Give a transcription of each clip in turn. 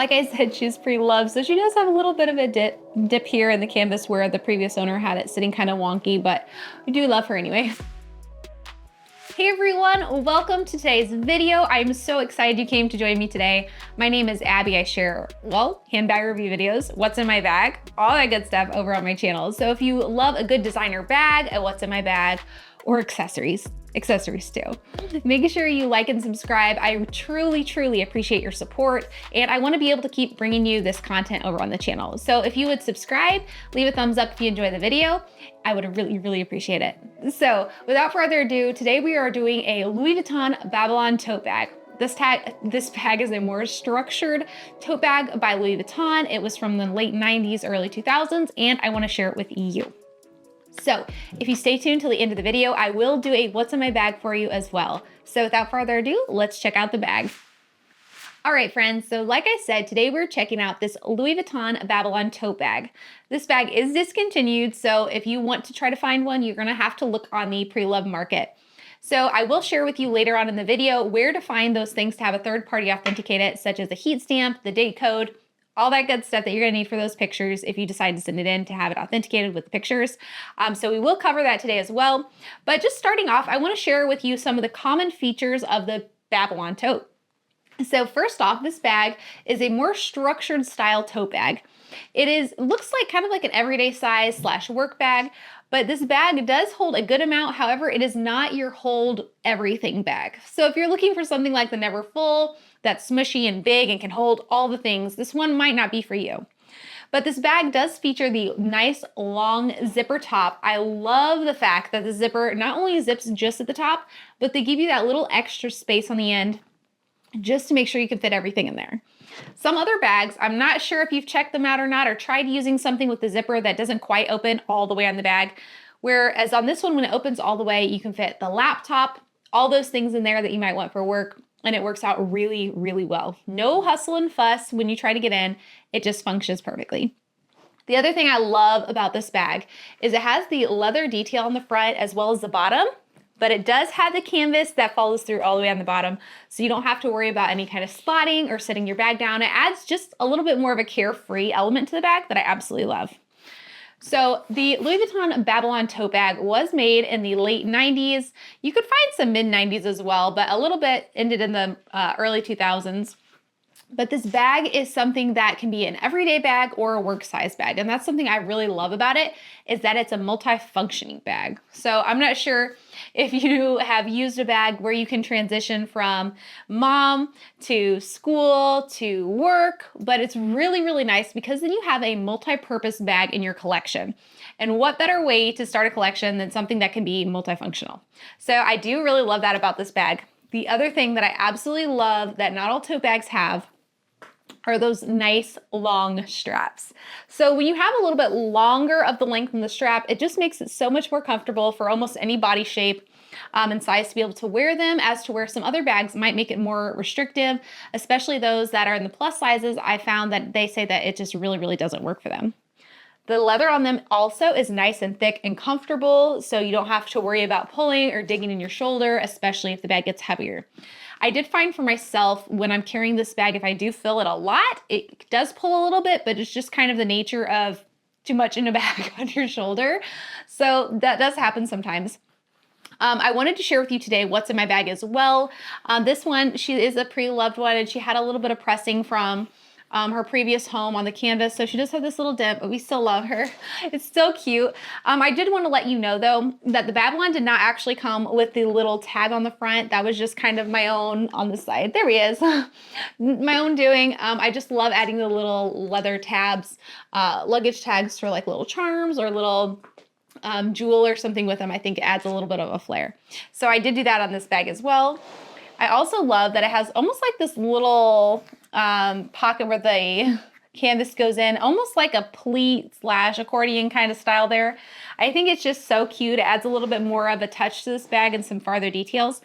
Like I said, she's pre-loved, so she does have a little bit of a dip here in the canvas where the previous owner had it sitting kind of wonky, but we do love her anyway. Hey everyone, welcome to today's video. I'm so excited you came to join me today. My name is Abby. I share, handbag review videos, what's in my bag, all that good stuff over on my channel. So if you love a good designer bag, a what's in my bag, or accessories too. Making sure you like and subscribe. I truly appreciate your support, and I want to be able to keep bringing you this content over on the channel. So if you would subscribe, leave a thumbs up if you enjoy the video, I would really appreciate it. So without further ado, today we are doing a Louis Vuitton Babylon tote bag. This bag is a more structured tote bag by Louis Vuitton. It was from the late 90s, early 2000s, and I want to share it with you. So if you stay tuned till the end of the video, I will do a what's in my bag for you as well. So without further ado, let's check out the bag. All right, friends, so like I said, today we're checking out this Louis Vuitton Babylon tote bag. This bag is discontinued, so if you want to try to find one, you're gonna have to look on the pre-loved market. So I will share with you later on in the video where to find those things to have a third party authenticate it, such as a heat stamp, the date code, all that good stuff that you're gonna need for those pictures if you decide to send it in to have it authenticated with the pictures. So we will cover that today as well. But just starting off, I wanna share with you some of the common features of the Babylon tote. So first off, this bag is a more structured style tote bag. Looks like kind of like an everyday size / work bag, but this bag does hold a good amount. However, it is not your hold everything bag. So if you're looking for something like the Never Full, that's smushy and big and can hold all the things, this one might not be for you. But this bag does feature the nice long zipper top. I love the fact that the zipper not only zips just at the top, but they give you that little extra space on the end just to make sure you can fit everything in there. Some other bags, I'm not sure if you've checked them out or not, or tried using something with the zipper that doesn't quite open all the way on the bag. Whereas on this one, when it opens all the way, you can fit the laptop, all those things in there that you might want for work, and it works out really well. No hustle and fuss when you try to get in, it just functions perfectly. The other thing I love about this bag is it has the leather detail on the front as well as the bottom, but it does have the canvas that follows through all the way on the bottom, so you don't have to worry about any kind of spotting or setting your bag down. It adds just a little bit more of a carefree element to the bag that I absolutely love. So the Louis Vuitton Babylon tote bag was made in the late 90s. You could find some mid 90s as well, but a little bit ended in the early 2000s. But this bag is something that can be an everyday bag or a work size bag. And that's something I really love about it, is that it's a multi-functioning bag. So I'm not sure if you have used a bag where you can transition from mom to school to work, but it's really nice because then you have a multi-purpose bag in your collection. And what better way to start a collection than something that can be multifunctional? So I do really love that about this bag. The other thing that I absolutely love that not all tote bags have are those nice long straps. So when you have a little bit longer of the length in the strap, it just makes it so much more comfortable for almost any body shape and size to be able to wear them, as to where some other bags might make it more restrictive, especially those that are in the plus sizes. I found that they say that it just really doesn't work for them. The leather on them also is nice and thick and comfortable, so you don't have to worry about pulling or digging in your shoulder, especially if the bag gets heavier. I did find for myself when I'm carrying this bag, if I do fill it a lot, it does pull a little bit, but it's just kind of the nature of too much in a bag on your shoulder. So that does happen sometimes. I wanted to share with you today what's in my bag as well. This one, she is a pre-loved one, and she had a little bit of pressing from her previous home on the canvas. So she does have this little dent, but we still love her. It's so cute. I did want to let you know though, that the Babylon did not actually come with the little tag on the front. That was just kind of my own on the side. There he is. My own doing. I just love adding the little leather tabs, luggage tags for like little charms or little jewel or something with them. I think it adds a little bit of a flair. So I did do that on this bag as well. I also love that it has almost like this little pocket where the canvas goes in, almost like a pleat / accordion kind of style there. I think it's just so cute. It adds a little bit more of a touch to this bag and some farther details.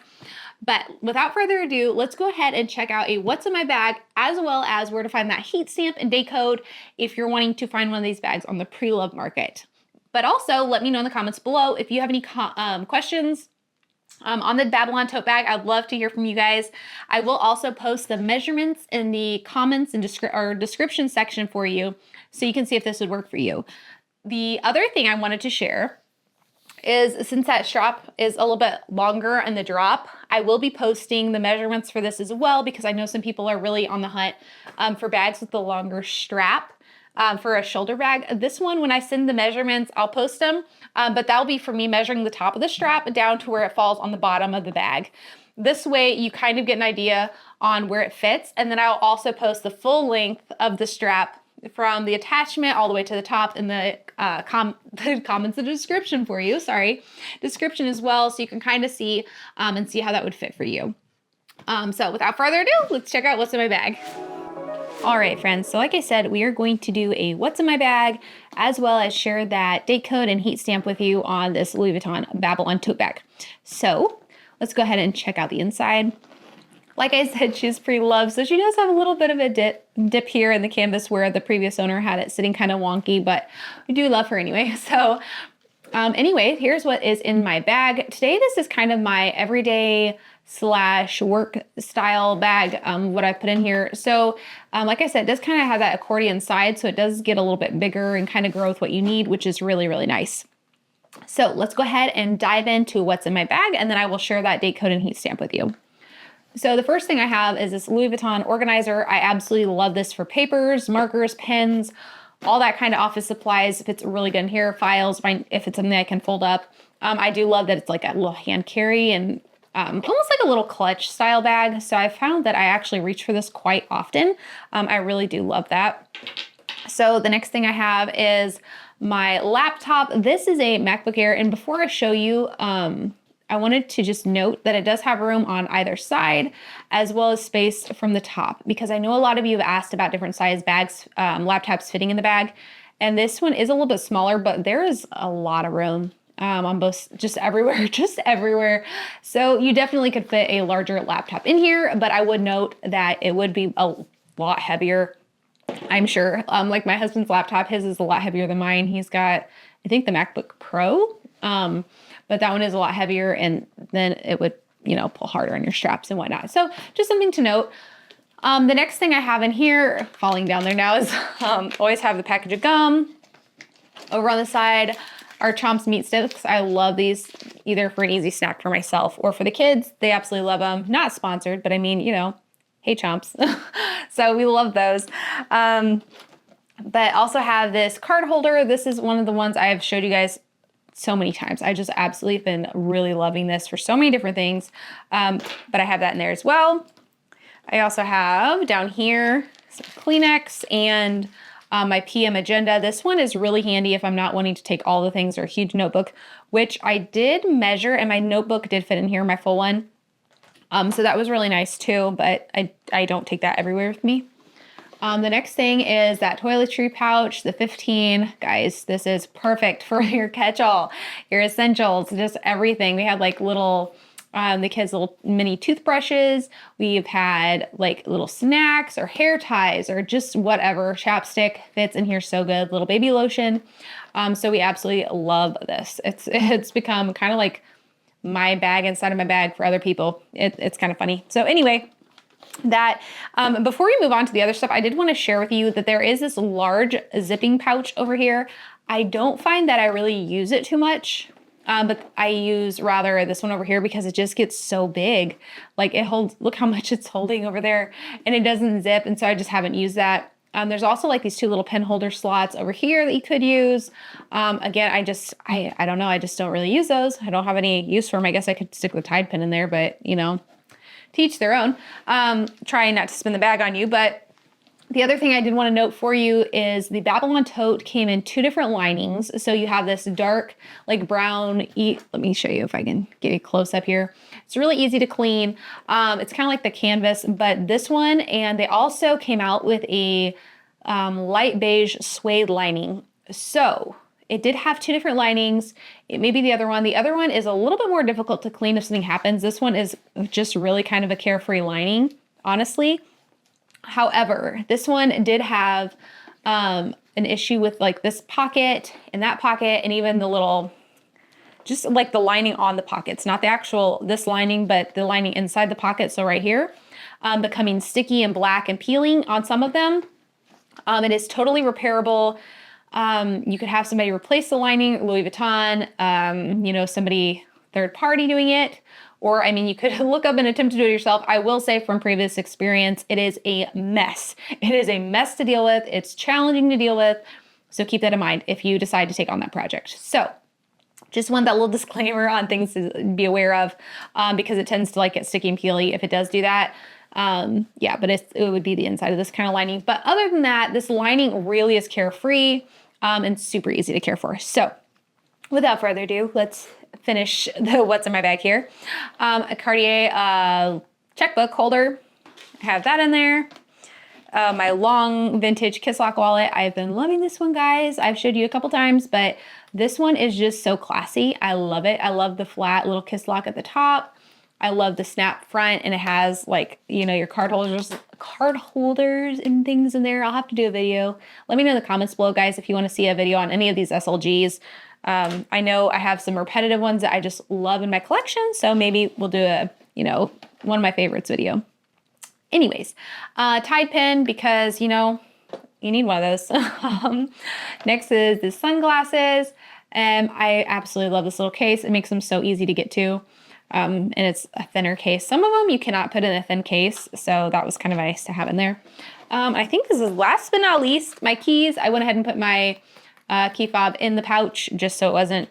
But without further ado, let's go ahead and check out a what's in my bag, as well as where to find that heat stamp and date code if you're wanting to find one of these bags on the pre-loved market. But also let me know in the comments below if you have any questions On the Babylon tote bag, I'd love to hear from you guys. I will also post the measurements in the comments and description section for you, so you can see if this would work for you. The other thing I wanted to share is, since that strap is a little bit longer in the drop, I will be posting the measurements for this as well, because I know some people are really on the hunt for bags with the longer strap. For a shoulder bag. This one, when I send the measurements, I'll post them, but that'll be for me measuring the top of the strap down to where it falls on the bottom of the bag. This way you kind of get an idea on where it fits, and then I'll also post the full length of the strap from the attachment all the way to the top in the comments and description for you, description as well, so you can kind of see and see how that would fit for you. So without further ado, let's check out what's in my bag. All right, friends, so like I said, we are going to do a what's in my bag, as well as share that date code and heat stamp with you on this Louis Vuitton Babylon tote bag. So let's go ahead and check out the inside. Like I said, she's pre-loved, so she does have a little bit of a dip here in the canvas where the previous owner had it sitting kind of wonky, but we do love her anyway. So anyway, here's what is in my bag. Today, this is kind of my everyday / work style bag, what I put in here. So like I said, it does kind of have that accordion side, so it does get a little bit bigger and kind of grow with what you need, which is really, really nice. So let's go ahead and dive into what's in my bag, and then I will share that date code and heat stamp with you. So the first thing I have is this Louis Vuitton organizer. I absolutely love this for papers, markers, pens, all that kind of office supplies. If it's really good in here, files, if it's something I can fold up. I do love that it's like a little hand carry and almost like a little clutch style bag. So I found that I actually reach for this quite often. I really do love that. So the next thing I have is my laptop. This is a MacBook Air, and before I show you, I wanted to just note that it does have room on either side, as well as space from the top, because I know a lot of you have asked about different size bags, laptops fitting in the bag, and this one is a little bit smaller, but there is a lot of room on both, just everywhere. So you definitely could fit a larger laptop in here, but I would note that it would be a lot heavier, I'm sure. Like my husband's laptop, his is a lot heavier than mine. He's got, I think, the MacBook Pro, but that one is a lot heavier, and then it would, pull harder on your straps and whatnot. So just something to note. The next thing I have in here, falling down there now, is always have the package of gum. Over on the side are Chomps meat sticks. I love these, either for an easy snack for myself or for the kids. They absolutely love them. Not sponsored, but I mean, hey Chomps. So we love those. But also have this card holder. This is one of the ones I have showed you guys so many times. I just absolutely been really loving this for so many different things. But I have that in there as well. I also have down here some Kleenex and my PM agenda. This one is really handy if I'm not wanting to take all the things, or a huge notebook, which I did measure, and my notebook did fit in here, my full one. So that was really nice too, but I don't take that everywhere with me. The next thing is that toiletry pouch, the 15. Guys, this is perfect for your catch-all, your essentials, just everything. We had like little, the kids' little mini toothbrushes. We've had like little snacks or hair ties or just whatever. Chapstick fits in here so good. Little baby lotion. So we absolutely love this. It's become kind of like my bag inside of my bag for other people. It's kind of funny. So anyway, that before we move on to the other stuff, I did want to share with you that there is this large zipping pouch over here. I don't find that I really use it too much, but I use rather this one over here because it just gets so big. Like it holds, look how much it's holding over there, and it doesn't zip, and so I just haven't used that. There's also like these two little pen holder slots over here that you could use. Again, I don't know, I just don't really use those. I don't have any use for them. I guess I could stick the Tide pen in there, but teach their own. Trying not to spin the bag on you, but the other thing I did want to note for you is the Babylon tote came in 2 different linings. So you have this dark, like brown, let me show you if I can get a close up here. It's really easy to clean. It's kind of like the canvas, but this one, and they also came out with a light beige suede lining. So it did have 2 different linings. It may be the other one. The other one is a little bit more difficult to clean if something happens. This one is just really kind of a carefree lining, honestly. However, this one did have an issue with like this pocket and that pocket, and even the little just like the lining on the pockets, not the actual, this lining, but the lining inside the pocket. So right here, becoming sticky and black and peeling on some of them. It is totally repairable. You could have somebody replace the lining, Louis Vuitton, you know, somebody third party doing it. Or, I mean, you could look up and attempt to do it yourself. I will say from previous experience, it is a mess. It is a mess to deal with. It's challenging to deal with. So keep that in mind if you decide to take on that project. So just want that little disclaimer on things to be aware of, because it tends to like get sticky and peely if it does do that. Yeah, but it would be the inside of this kind of lining. But other than that, this lining really is carefree, and super easy to care for. So without further ado, let's finish the what's in my bag here. A Cartier checkbook holder. I have that in there. My long vintage kiss lock wallet. I've been loving this one, guys. I've showed you a couple times, but this one is just so classy. I love it. I love the flat little kiss lock at the top. I love the snap front, and it has like, you know, your card holders and things in there. I'll have to do a video. Let me know in the comments below, guys, if you want to see a video on any of these SLGs. I know I have some repetitive ones that I just love in my collection, so maybe we'll do a, you know, one of my favorites video. Anyways, tie pin, because, you know, you need one of those. Next is the sunglasses. I absolutely love this little case. It makes them so easy to get to. And it's a thinner case. Some of them you cannot put in a thin case, so that was kind of nice to have in there. I think this is last but not least, my keys. I went ahead and put my key fob in the pouch just so it wasn't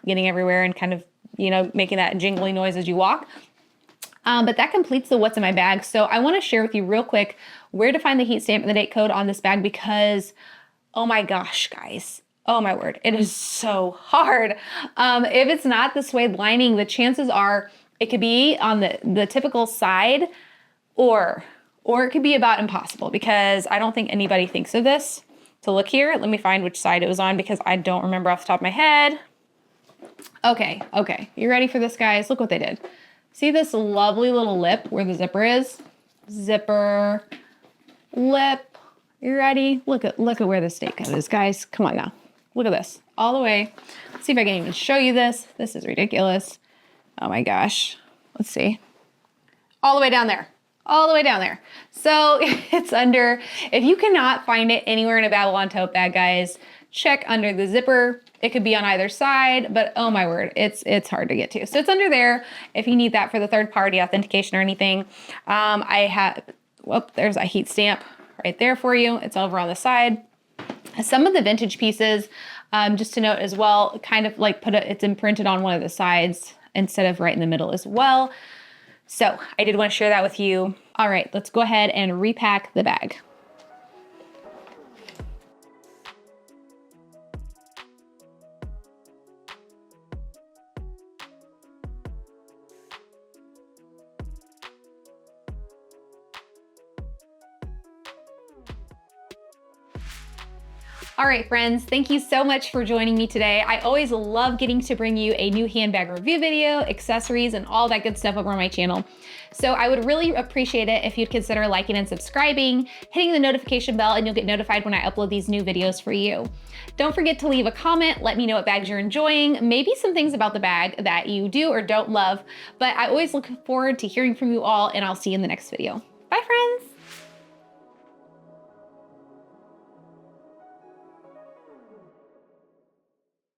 getting everywhere and kind of, you know, making that jingling noise as you walk. But that completes the what's in my bag. So I want to share with you real quick where to find the heat stamp and the date code on this bag, because, oh my gosh, guys. Oh my word, it is so hard. If it's not the suede lining, the chances are it could be on the typical side, or it could be about impossible, because I don't think anybody thinks of this. So look here, let me find which side it was on, because I don't remember off the top of my head. Okay, you ready for this, guys? Look what they did. See this lovely little lip where the zipper is? Zipper, lip, you ready? Look at where the date code is, guys. Come on now. Look at this, all the way. Let's see if I can even show you this. This is ridiculous. Oh my gosh. Let's see. All the way down there. All the way down there. So it's under, if you cannot find it anywhere in a Babylon tote bag, guys, check under the zipper. It could be on either side, but oh my word, it's hard to get to. So it's under there if you need that for the third party authentication or anything. I have, whoop, there's a heat stamp right there for you. It's over on the side. Some of the vintage pieces, just to note as well, kind of like it's imprinted on one of the sides instead of right in the middle as well. So I did want to share that with you. All right, let's go ahead and repack the bag. All right, friends, thank you so much for joining me today. I always love getting to bring you a new handbag review video, accessories, and all that good stuff over on my channel. So I would really appreciate it if you'd consider liking and subscribing, hitting the notification bell, and you'll get notified when I upload these new videos for you. Don't forget to leave a comment. Let me know what bags you're enjoying, maybe some things about the bag that you do or don't love, but I always look forward to hearing from you all, and I'll see you in the next video. Bye, friends.